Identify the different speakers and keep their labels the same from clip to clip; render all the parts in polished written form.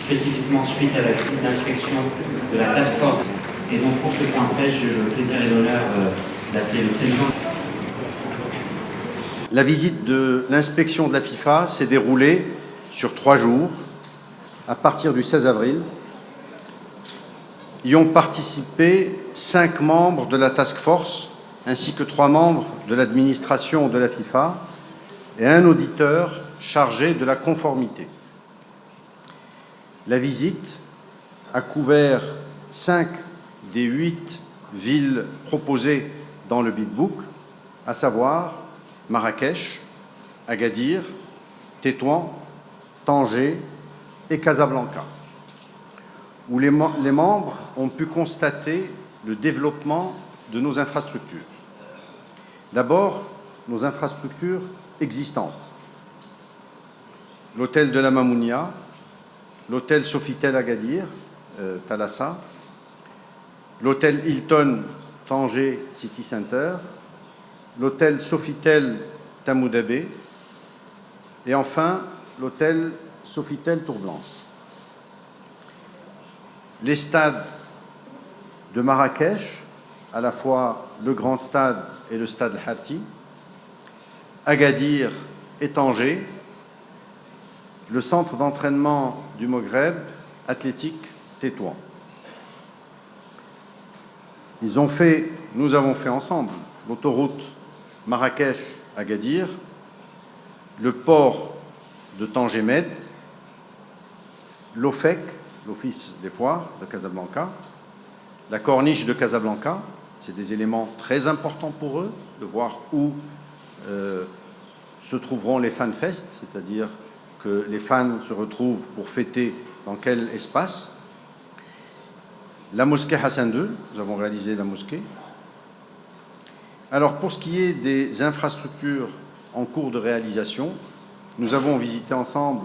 Speaker 1: spécifiquement suite à la visite d'inspection de la task force. Et donc pour ce point de presse, j'ai le plaisir et l'honneur d'appeler le président.
Speaker 2: La visite de l'inspection de la FIFA s'est déroulée sur 3 jours, à partir du 16 avril. Y ont participé 5 membres de la task force, ainsi que 3 membres de l'administration de la FIFA et un auditeur chargé de la conformité. La visite a couvert 5 des 8 villes proposées dans le Big Book, à savoir Marrakech, Agadir, Tétouan, Tanger et Casablanca, où les membres ont pu constater le développement de nos infrastructures. D'abord, nos infrastructures existantes. L'hôtel de la Mamounia, l'hôtel Sofitel Agadir, Thalassa, l'hôtel Hilton Tanger City Center, l'hôtel Sofitel Tamoudabé et enfin l'hôtel Sofitel Tour-Blanche. Les stades de Marrakech, à la fois le grand stade et le stade Hatti, Agadir et Tanger, le centre d'entraînement du Maghreb, athlétique Tétouan. Nous avons fait ensemble l'autoroute Marrakech-Agadir, le port de Tanger-Med, l'OFEC, l'Office des foires de Casablanca, la corniche de Casablanca. C'est des éléments très importants pour eux, de voir où se trouveront les FanFest, c'est-à-dire que les fans se retrouvent pour fêter dans quel espace. La mosquée Hassan II, nous avons réalisé la mosquée. Alors, pour ce qui est des infrastructures en cours de réalisation, nous avons visité ensemble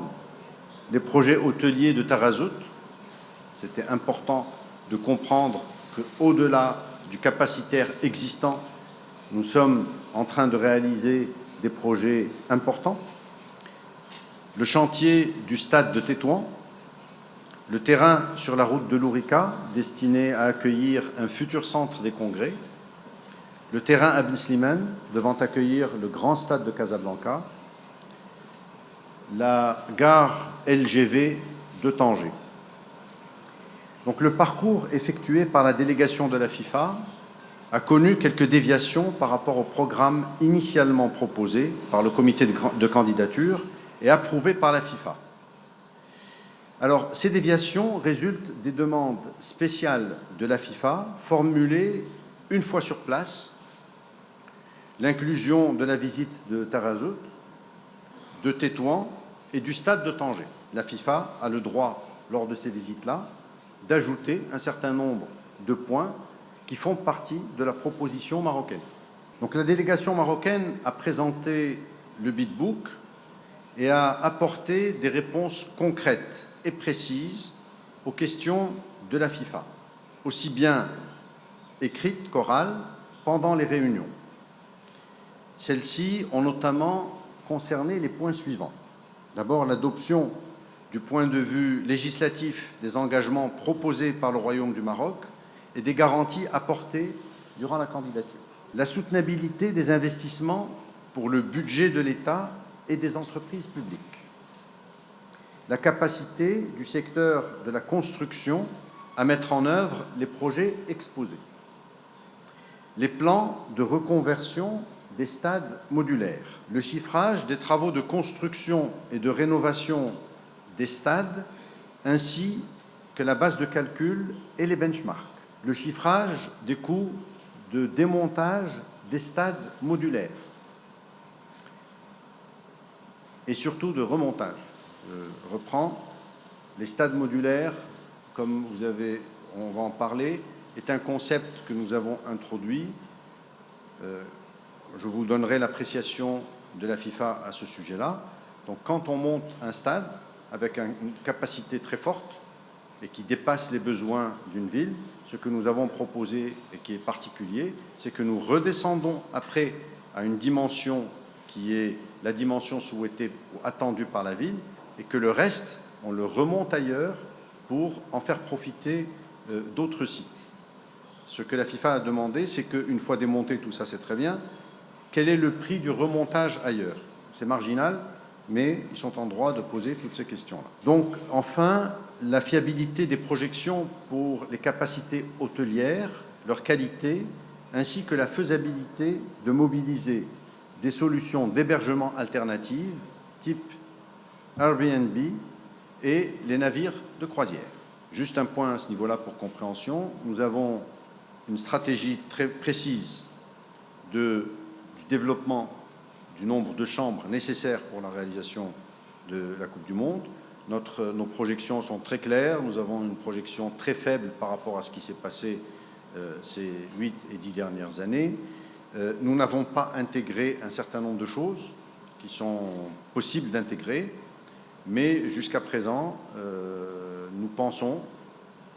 Speaker 2: les projets hôteliers de Tarazout. C'était important de comprendre qu'au-delà du capacitaire existant, nous sommes en train de réaliser des projets importants. Le chantier du stade de Tétouan, le terrain sur la route de l'Ourika, destiné à accueillir un futur centre des congrès, le terrain à Ben Slimane, devant accueillir le grand stade de Casablanca, la gare LGV de Tanger. Donc le parcours effectué par la délégation de la FIFA a connu quelques déviations par rapport au programme initialement proposé par le comité de candidature et approuvé par la FIFA. Alors, ces déviations résultent des demandes spéciales de la FIFA formulées une fois sur place, l'inclusion de la visite de Tarazout, de Tétouan et du stade de Tanger. La FIFA a le droit, lors de ces visites-là, d'ajouter un certain nombre de points qui font partie de la proposition marocaine. Donc la délégation marocaine a présenté le Big Book et a apporté des réponses concrètes et précises aux questions de la FIFA, aussi bien écrites qu'orales, pendant les réunions. Celles-ci ont notamment concerné les points suivants. D'abord, l'adoption du point de vue législatif des engagements proposés par le Royaume du Maroc et des garanties apportées durant la candidature. La soutenabilité des investissements pour le budget de l'État et des entreprises publiques. La capacité du secteur de la construction à mettre en œuvre les projets exposés. Les plans de reconversion des stades modulaires. Le chiffrage des travaux de construction et de rénovation des stades, ainsi que la base de calcul et les benchmarks. Le chiffrage des coûts de démontage des stades modulaires et surtout de remontage. Je reprends, les stades modulaires, comme on va en parler, est un concept que nous avons introduit. Je vous donnerai l'appréciation de la FIFA à ce sujet-là. Donc quand on monte un stade avec une capacité très forte et qui dépasse les besoins d'une ville, ce que nous avons proposé et qui est particulier, c'est que nous redescendons après à une dimension qui est la dimension souhaitée ou attendue par la ville et que le reste on le remonte ailleurs pour en faire profiter d'autres sites. Ce que la FIFA a demandé, c'est qu'une fois démonté, tout ça c'est très bien, quel est le prix du remontage ailleurs? C'est marginal, mais ils sont en droit de poser toutes ces questions-là. Donc, enfin, la fiabilité des projections pour les capacités hôtelières, leur qualité, ainsi que la faisabilité de mobiliser des solutions d'hébergement alternatives, type Airbnb et les navires de croisière. Juste un point à ce niveau-là pour compréhension, nous avons une stratégie très précise du développement du nombre de chambres nécessaires pour la réalisation de la Coupe du Monde. Nos projections sont très claires, nous avons une projection très faible par rapport à ce qui s'est passé ces 8 et 10 dernières années. Nous n'avons pas intégré un certain nombre de choses qui sont possibles d'intégrer, mais jusqu'à présent, nous pensons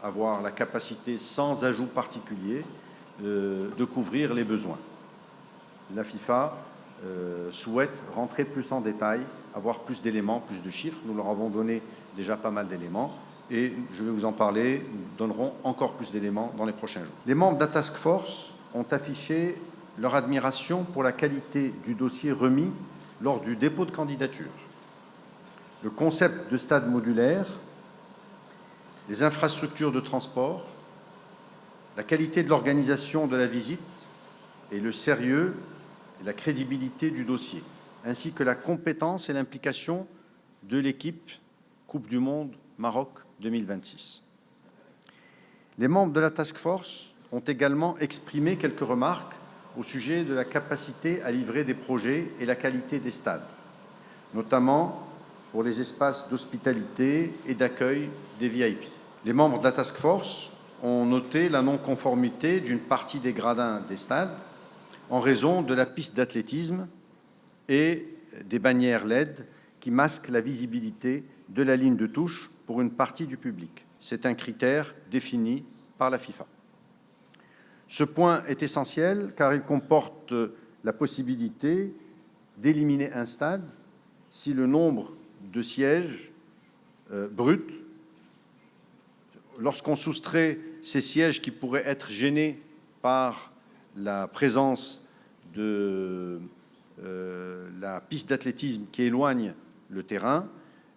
Speaker 2: avoir la capacité, sans ajout particulier, de couvrir les besoins. La FIFA souhaite rentrer plus en détail, avoir plus d'éléments, plus de chiffres. Nous leur avons donné déjà pas mal d'éléments et je vais vous en parler. Nous donnerons encore plus d'éléments dans les prochains jours. Les membres de la Task Force ont affiché leur admiration pour la qualité du dossier remis lors du dépôt de candidature. Le concept de stade modulaire, les infrastructures de transport, la qualité de l'organisation de la visite et le sérieux et la crédibilité du dossier, ainsi que la compétence et l'implication de l'équipe Coupe du Monde Maroc 2026. Les membres de la Task Force ont également exprimé quelques remarques au sujet de la capacité à livrer des projets et la qualité des stades, notamment pour les espaces d'hospitalité et d'accueil des VIP. Les membres de la Task Force ont noté la non-conformité d'une partie des gradins des stades en raison de la piste d'athlétisme et des bannières LED qui masquent la visibilité de la ligne de touche pour une partie du public. C'est un critère défini par la FIFA. Ce point est essentiel car il comporte la possibilité d'éliminer un stade si le nombre de sièges bruts, lorsqu'on soustrait ces sièges qui pourraient être gênés par la présence de la piste d'athlétisme qui éloigne le terrain,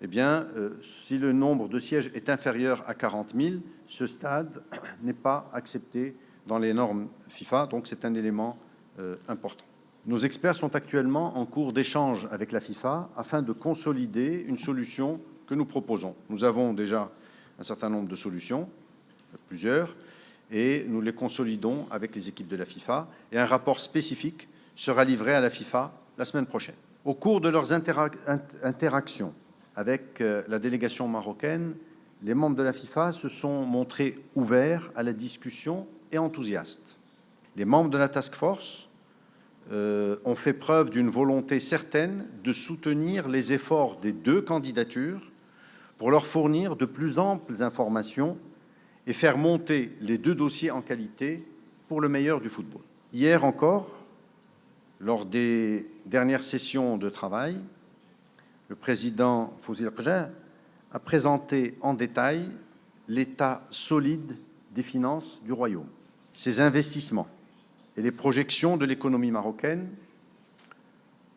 Speaker 2: eh bien, si le nombre de sièges est inférieur à 40 000, ce stade n'est pas accepté dans les normes FIFA, donc c'est un élément important. Nos experts sont actuellement en cours d'échange avec la FIFA afin de consolider une solution que nous proposons. Nous avons déjà un certain nombre de solutions, plusieurs, et nous les consolidons avec les équipes de la FIFA, et un rapport spécifique sera livré à la FIFA la semaine prochaine. Au cours de leurs interactions avec la délégation marocaine, les membres de la FIFA se sont montrés ouverts à la discussion et enthousiastes. Les membres de la Task Force ont fait preuve d'une volonté certaine de soutenir les efforts des deux candidatures pour leur fournir de plus amples informations et faire monter les deux dossiers en qualité pour le meilleur du football. Hier encore, lors des dernières sessions de travail, le président Fawzi El-Qadja a présenté en détail l'état solide des finances du Royaume, ses investissements et les projections de l'économie marocaine,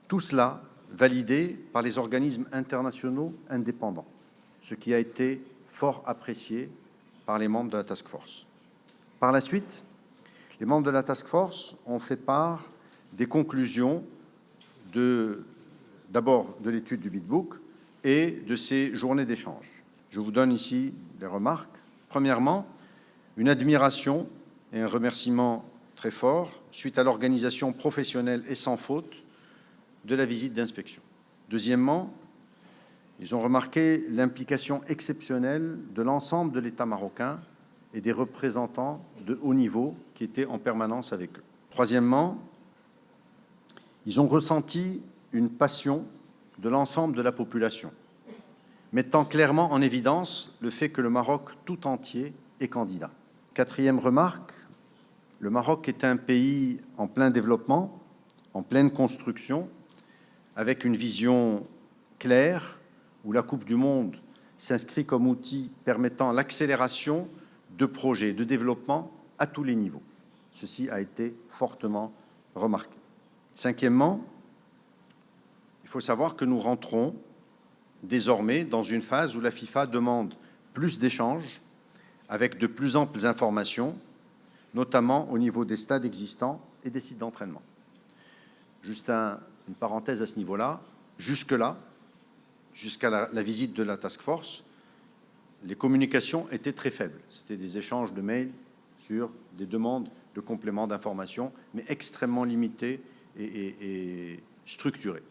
Speaker 2: tout cela validé par les organismes internationaux indépendants, ce qui a été fort apprécié par les membres de la Task Force. Par la suite, les membres de la Task Force ont fait part des conclusions d'abord de l'étude du Bitbook et de ces journées d'échange. Je vous donne ici des remarques. Premièrement, une admiration et un remerciement très fort suite à l'organisation professionnelle et sans faute de la visite d'inspection. Deuxièmement, ils ont remarqué l'implication exceptionnelle de l'ensemble de l'État marocain et des représentants de haut niveau qui étaient en permanence avec eux. Troisièmement, ils ont ressenti une passion de l'ensemble de la population, mettant clairement en évidence le fait que le Maroc tout entier est candidat. Quatrième remarque, le Maroc est un pays en plein développement, en pleine construction, avec une vision claire, où la Coupe du Monde s'inscrit comme outil permettant l'accélération de projets de développement à tous les niveaux. Ceci a été fortement remarqué. Cinquièmement, il faut savoir que nous rentrons désormais dans une phase où la FIFA demande plus d'échanges avec de plus amples informations, notamment au niveau des stades existants et des sites d'entraînement. Juste une parenthèse à ce niveau-là, jusqu'à la visite de la task force, les communications étaient très faibles. C'était des échanges de mails sur des demandes de compléments d'informations, mais extrêmement limités et structurés.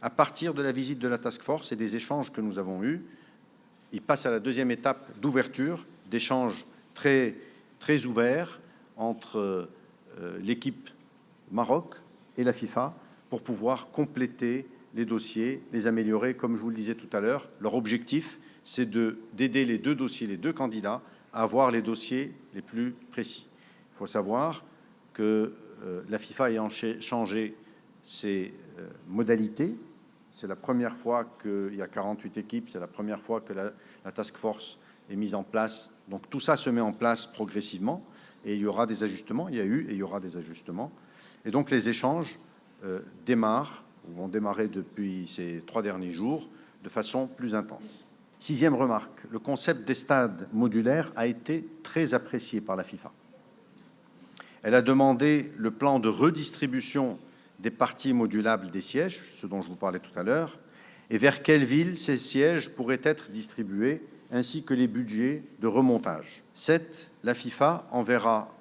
Speaker 2: À partir de la visite de la task force et des échanges que nous avons eus, il passe à la deuxième étape d'ouverture, d'échanges très, très ouverts entre l'équipe Maroc et la FIFA pour pouvoir compléter les dossiers, les améliorer. Comme je vous le disais tout à l'heure, leur objectif, c'est d'aider les deux dossiers, les deux candidats, à avoir les dossiers les plus précis. Il faut savoir que la FIFA ayant changé ses modalités, c'est la première fois qu'il y a 48 équipes, c'est la première fois que la task force est mise en place. Donc tout ça se met en place progressivement et il y aura des ajustements. Il y a eu et il y aura des ajustements. Et donc les échanges démarrent, ou ont démarré depuis ces 3 derniers jours, de façon plus intense. Sixième remarque, le concept des stades modulaires a été très apprécié par la FIFA. Elle a demandé le plan de redistribution des parties modulables des sièges, ce dont je vous parlais tout à l'heure, et vers quelle ville ces sièges pourraient être distribués, ainsi que les budgets de remontage. 7. La FIFA enverra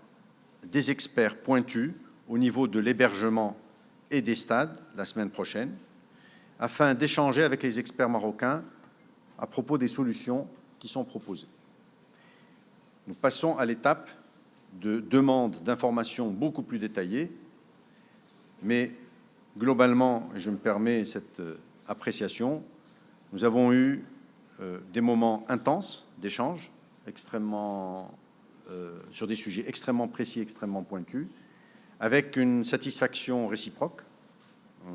Speaker 2: des experts pointus au niveau de l'hébergement et des stades la semaine prochaine, afin d'échanger avec les experts marocains à propos des solutions qui sont proposées. Nous passons à l'étape de demande d'informations beaucoup plus détaillées, mais globalement, et je me permets cette appréciation, nous avons eu des moments intenses d'échange, sur des sujets extrêmement précis, extrêmement pointus, avec une satisfaction réciproque.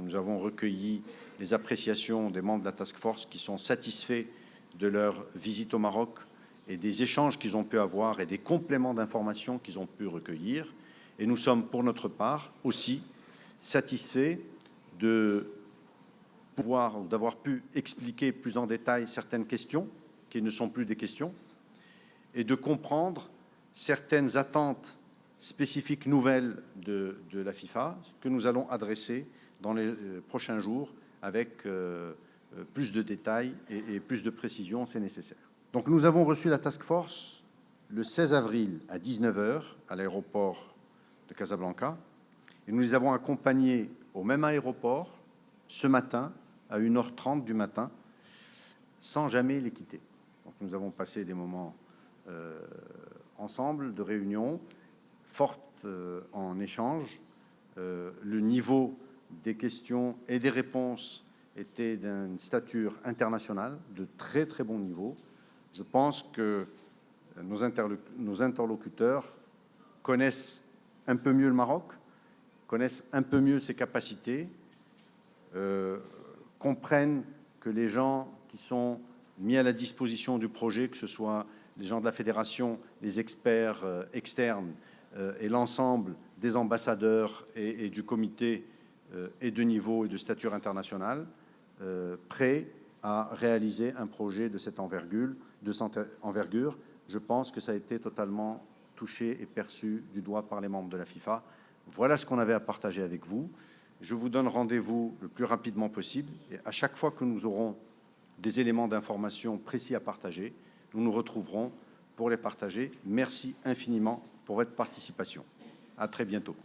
Speaker 2: Nous avons recueilli les appréciations des membres de la task force qui sont satisfaits de leur visite au Maroc et des échanges qu'ils ont pu avoir et des compléments d'informations qu'ils ont pu recueillir. Et nous sommes, pour notre part, aussi satisfaits d'avoir pu expliquer plus en détail certaines questions qui ne sont plus des questions et de comprendre certaines attentes spécifiques nouvelles de la FIFA que nous allons adresser dans les prochains jours avec plus de détails et plus de précision, c'est nécessaire. Donc nous avons reçu la task force le 16 avril à 19h à l'aéroport de Casablanca et nous les avons accompagnés au même aéroport ce matin à 1h30 du matin sans jamais les quitter. Donc nous avons passé des moments ensemble de réunions fortes en échange. Le niveau des questions et des réponses était d'une stature internationale, de très très bon niveau. Je pense que nos interlocuteurs connaissent un peu mieux le Maroc, connaissent un peu mieux ses capacités, comprennent que les gens qui sont mis à la disposition du projet, que ce soit les gens de la fédération, les experts externes et l'ensemble des ambassadeurs et du comité et de niveau et de stature internationale, prêts à réaliser un projet de cette envergure. Je pense que ça a été totalement touché et perçu du doigt par les membres de la FIFA. Voilà ce qu'on avait à partager avec vous. Je vous donne rendez-vous le plus rapidement possible et à chaque fois que nous aurons des éléments d'information précis à partager, nous nous retrouverons pour les partager. Merci infiniment pour votre participation. À très bientôt.